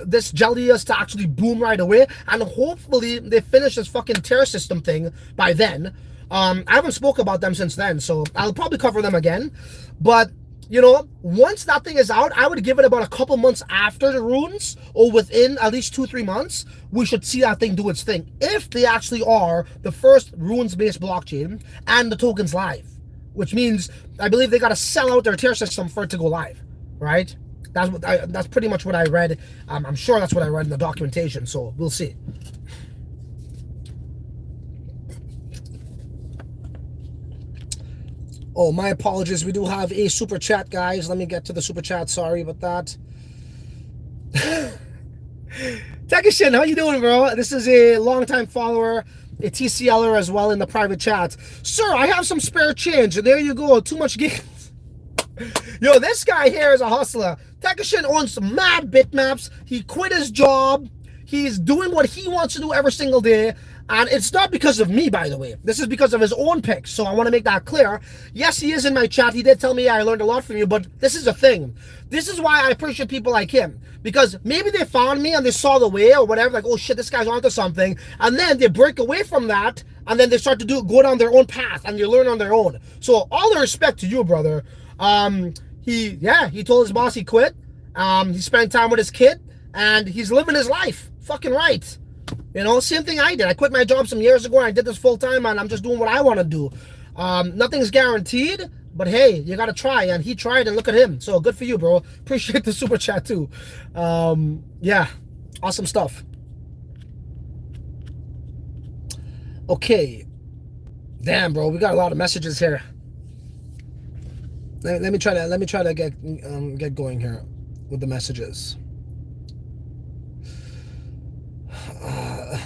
this Gelios to actually boom right away, and hopefully they finish this fucking tier system thing by then. I haven't spoke about them since then, so I'll probably cover them again. But, you know, once that thing is out, I would give it about a couple months after the Runes, or within at least 2-3 months, we should see that thing do its thing. If they actually are the first Runes-based blockchain and the token's live. Which means, I believe they got to sell out their tier system for it to go live, right? That's pretty much what I read. I'm sure that's what I read in the documentation, so we'll see. Oh, my apologies. We do have a super chat, guys. Let me get to the super chat. Sorry about that. Tekishin, how you doing, bro? This is a longtime follower, a TCLer as well in the private chat. Sir, I have some spare change. There you go. Too much games. Yo, this guy here is a hustler. Tekishin owns some mad bitmaps. He quit his job. He's doing what he wants to do every single day. And it's not because of me, by the way. This is because of his own picks. So I want to make that clear. Yes, he is in my chat. He did tell me I learned a lot from you. But this is a thing. This is why I appreciate people like him. Because maybe they found me and they saw the way or whatever. Like, oh shit, this guy's onto something. And then they break away from that. And then they start to go down their own path. And they learn on their own. So all the respect to you, brother. He told his boss he quit. He spent time with his kid. And he's living his life. Fucking right. You know, same thing I did. I quit my job some years ago and I did this full time and I'm just doing what I want to do. Nothing's guaranteed, but hey, you got to try. And he tried and look at him. So good for you, bro. Appreciate the super chat too. Yeah, awesome stuff. Okay. Damn, bro, we got a lot of messages here. Let me try to get going here with the messages.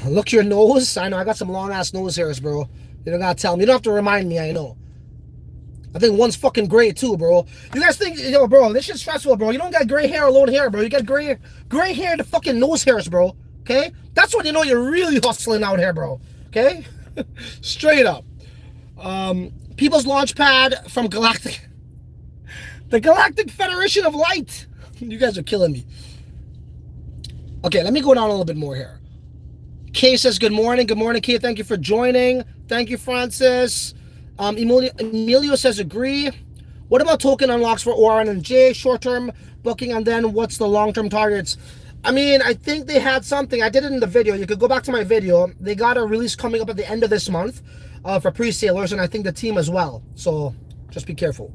Look your nose. I know I got some long ass nose hairs, bro. You don't gotta tell me. You don't have to remind me. I know. I think one's fucking gray too, bro. You guys think, yo, bro, this shit's stressful, bro. You don't got gray hair alone here, bro. You got gray hair to fucking nose hairs, bro. Okay, that's when you know you're really hustling out here, bro. Okay, straight up. People's Launchpad from the Galactic Federation of Light. You guys are killing me. Okay, let me go down a little bit more here. Kay says, good morning. Good morning, Kay. Thank you for joining. Thank you, Francis. Emilio says, agree. What about token unlocks for ORNJ, short-term booking, and then what's the long-term targets? I mean, I think they had something. I did it in the video. You could go back to my video. They got a release coming up at the end of this month for pre-salers, and I think the team as well. So just be careful.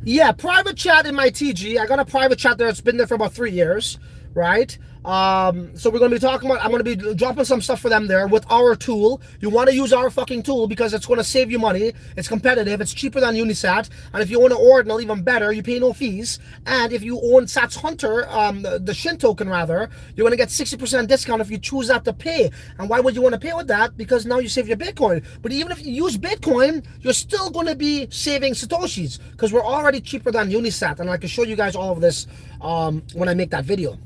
Yeah, private chat in my TG. I got a private chat there. It's been there for about 3 years. right? So we're going to be talking about, I'm going to be dropping some stuff for them there with our tool. You want to use our fucking tool because it's going to save you money. It's competitive. It's cheaper than Unisat. And if you own an Ordinal, even better, you pay no fees. And if you own Sats Hunter, the Shin token rather, you're going to get 60% discount if you choose that to pay. And why would you want to pay with that? Because now you save your Bitcoin. But even if you use Bitcoin, you're still going to be saving Satoshis because we're already cheaper than Unisat. And I can show you guys all of this when I make that video.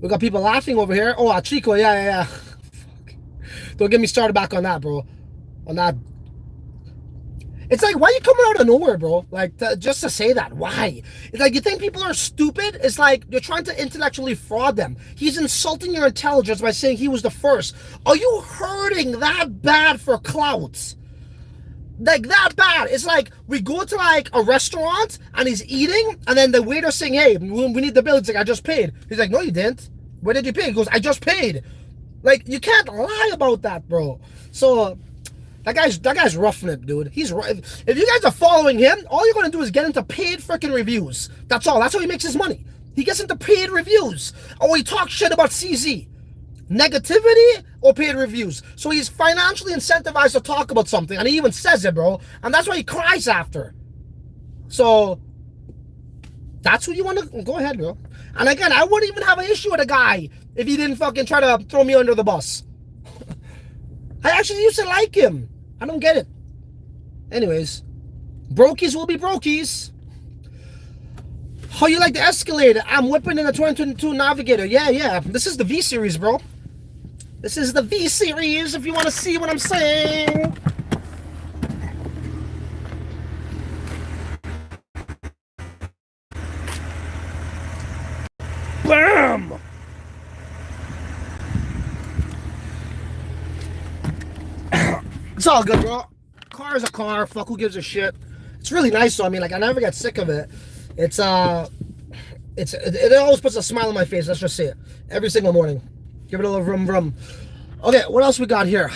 We got people laughing over here. Oh, Chico, yeah. Fuck. Don't get me started back on that, bro. On that. It's like, why are you coming out of nowhere, bro? Like, just to say that. Why? It's like, you think people are stupid? It's like, you're trying to intellectually fraud them. He's insulting your intelligence by saying he was the first. Are you hurting that bad for clout? Like, that bad. It's like, we go to like a restaurant and he's eating, and then the waiter's saying, hey, we need the bill. It's like, I just paid. He's like, no, you didn't. Where did you pay? He goes, I just paid. Like, you can't lie about that, bro. So that guy's roughing it, dude. He's right. If you guys are following him, all you're gonna do is get into paid freaking reviews. That's all. That's how he makes his money. He gets into paid reviews. Or he talks shit about CZ. Negativity or paid reviews. So he's financially incentivized to talk about something, and he even says it, bro. And that's why he cries after. So that's what you want to go ahead, bro. And again, I wouldn't even have an issue with a guy if he didn't fucking try to throw me under the bus. I actually used to like him. I don't get it. Anyways, brokies will be brokies. How you like the Escalator? I'm whipping in a 2022 Navigator. Yeah. This is the V series, bro. This is the V series, if you want to see what I'm saying. Bam! It's all good, bro. Car is a car. Fuck, who gives a shit? It's really nice, though. I mean, like, I never get sick of it. It always puts a smile on my face. Let's just say it. Every single morning. Give it a little vroom vroom. Okay, what else we got here?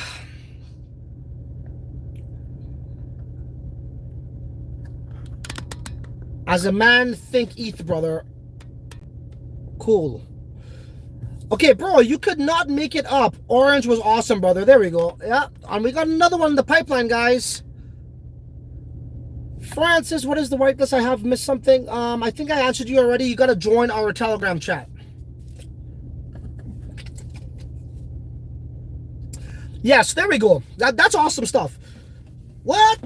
As a man, think ETH, brother. Cool. Okay, bro, you could not make it up. Orange was awesome, brother. There we go. Yeah, and we got another one in the pipeline, guys. Francis, what is the whitelist? I have missed something. I think I answered you already. You got to join our Telegram chat. Yes, there we go. That's awesome stuff. What?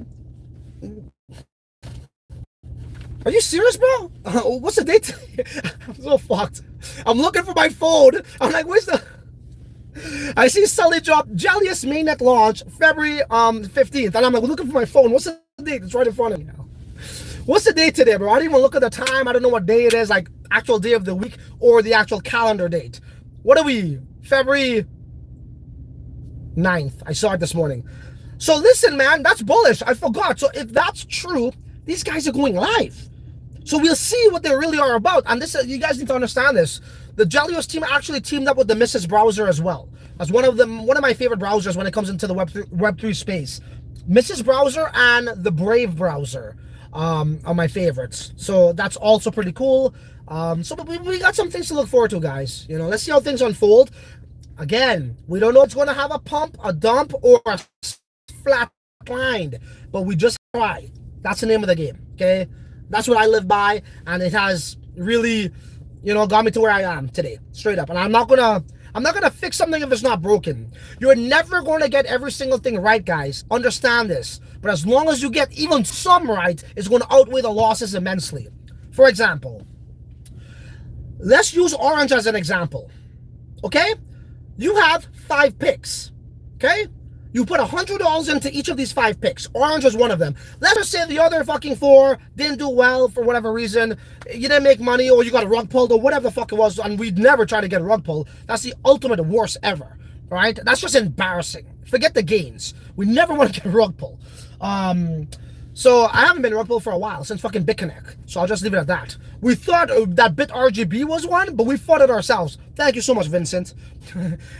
Are you serious, bro? What's the date? I'm so fucked. I'm looking for my phone. I'm like, where's the... I see Sully drop Jelliest mainnet launch February 15th. And I'm like, looking for my phone. What's the date? It's right in front of me now. What's the date today, bro? I didn't even look at the time. I don't know what day it is, like actual day of the week or the actual calendar date. What are we? February 9th. I saw it this morning. So listen, man, that's bullish. I forgot. So if that's true, these guys are going live. So we'll see what they really are about. And this, you guys need to understand this. The Jellios team actually teamed up with the Mrs. Browser as well. That's one of my favorite browsers when it comes into the Web3 space. Mrs. Browser and the Brave Browser are my favorites. So that's also pretty cool. So we got some things to look forward to, guys. You know, let's see how things unfold. Again, we don't know if it's going to have a pump, a dump, or a flat line. But we just try. That's the name of the game, okay? That's what I live by, and it has really, you know, got me to where I am today, straight up. And I'm not gonna fix something if it's not broken. You're never going to get every single thing right, guys. Understand this. But as long as you get even some right, it's going to outweigh the losses immensely. For example, let's use Orange as an example. Okay? You have 5 picks. Okay? You put $100 into each of these 5 picks. Orange was one of them. Let's just say the other fucking 4 didn't do well for whatever reason. You didn't make money, or you got a rug pulled, or whatever the fuck it was, and we'd never try to get a rug pull. That's the ultimate worst ever, right? That's just embarrassing. Forget the gains. We never want to get a rug pull. So I haven't been rug pulled for a while, since fucking BitConnect. So I'll just leave it at that. We thought that BitRGB was one, but we fought it ourselves. Thank you so much, Vincent.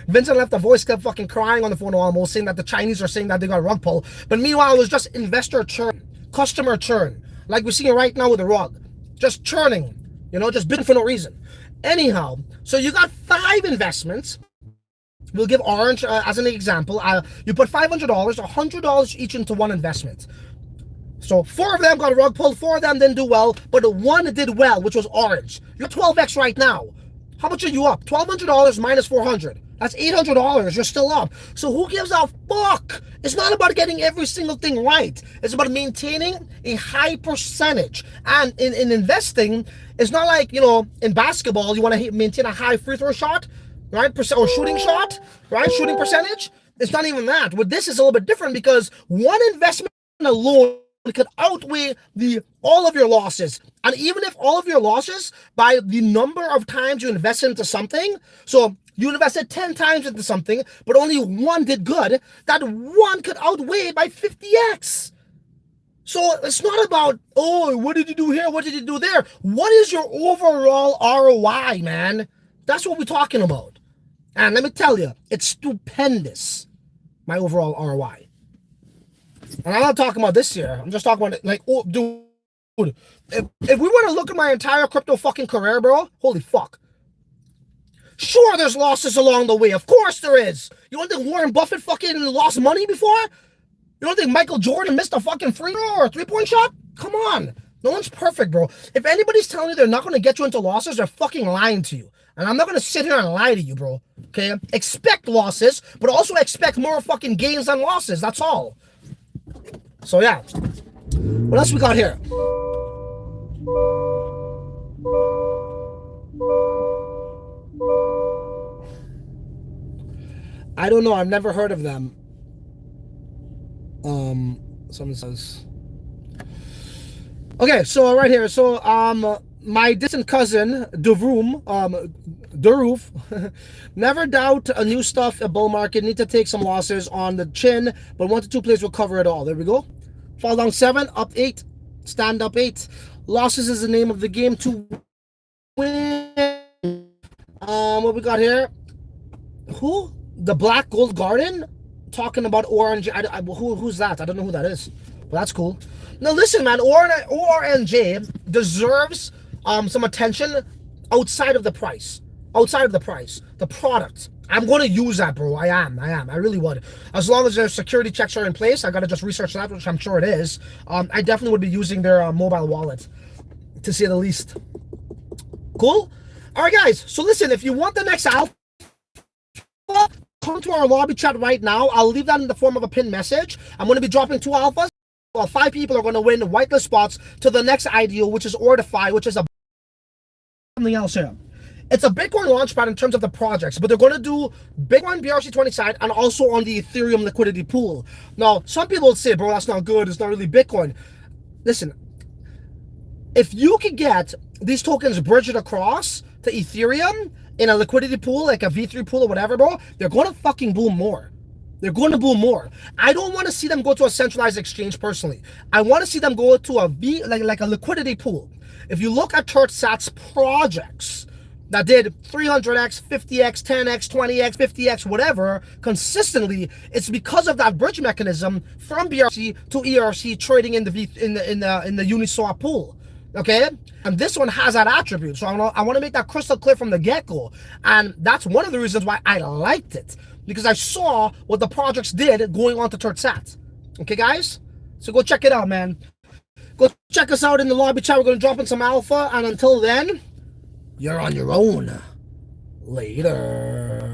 Vincent left a voice clip fucking crying on the phone almost, saying that the Chinese are saying that they got a rug pull. But meanwhile, it was just investor churn, customer churn. Like we're seeing right now with the rug. Just churning, you know, just bidding for no reason. Anyhow, So you got 5 investments. We'll give Orange as an example. You put $500, $100 each into one investment. So 4 of them got a rug pulled, 4 of them didn't do well, but the one did well, which was Orange. You're 12x right now. How much are you up? $1,200 minus 400. That's $800. You're still up. So who gives a fuck? It's not about getting every single thing right. It's about maintaining a high percentage. And in investing, it's not like, you know, in basketball, you want to maintain a high free throw shot, right? Or shooting shot, right? Shooting percentage. It's not even that. With this, it's a little bit different because one investment alone could outweigh all of your losses. And even if all of your losses by the number of times you invest into something, so you invested 10 times into something, but only one did good, that one could outweigh by 50x. So it's not about, oh, what did you do here? What did you do there? What is your overall ROI, man? That's what we're talking about. And let me tell you, it's stupendous, my overall ROI. And I'm not talking about this year. I'm just talking about, like, oh, dude, if we were to look at my entire crypto fucking career, bro, holy fuck. Sure, there's losses along the way. Of course there is. You don't think Warren Buffett fucking lost money before? You don't think Michael Jordan missed a fucking free throw or a 3-point shot? Come on. No one's perfect, bro. If anybody's telling you they're not going to get you into losses, they're fucking lying to you. And I'm not going to sit here and lie to you, bro. Okay? Expect losses, but also expect more fucking gains than losses. That's all. So, yeah. What else we got here? I don't know. I've never heard of them. Someone says. Okay, so right here. So, my distant cousin, Deroof, never doubt a new stuff, a bull market. Need to take some losses on the chin, but 1 to 2 plays will cover it all. There we go. Fall down 7, up 8, stand up 8. Losses is the name of the game to win. What we got here? Who? The Black Gold Garden? Talking about ORNJ. Who's that? I don't know who that is. Well, that's cool. Now listen, man, ORNJ deserves some attention outside of the price. Outside of the price. The product. I'm going to use that, bro. I am. I really would. As long as their security checks are in place, I got to just research that, which I'm sure it is. I definitely would be using their mobile wallet, to say the least. Cool? All right, guys. So listen, if you want the next alpha, come to our lobby chat right now. I'll leave that in the form of a pinned message. I'm going to be dropping 2 alphas. Well, 5 people are going to win whitelist spots to the next IDO, which is Orifi, which is something else here. It's a Bitcoin launchpad in terms of the projects, but they're going to do Bitcoin BRC20 side and also on the Ethereum liquidity pool. Now, some people would say, bro, that's not good. It's not really Bitcoin. Listen, if you could get these tokens bridged across to Ethereum in a liquidity pool, like a V3 pool or whatever, bro, they're going to fucking boom more. They're going to boom more. I don't want to see them go to a centralized exchange personally. I want to see them go to a like a liquidity pool. If you look at TurtSat's projects that did 300x, 50x, 10x, 20x, 50x, whatever, consistently, it's because of that bridge mechanism from BRC to ERC trading in the Uniswap pool. Okay, and this one has that attribute, so I want to make that crystal clear from the get-go, and that's one of the reasons why I liked it, because I saw what the projects did going on to TurtSat. Okay, guys, so go check it out, man. Go check us out in the lobby chat. We're going to drop in some alpha, and until then, you're on your own. Later.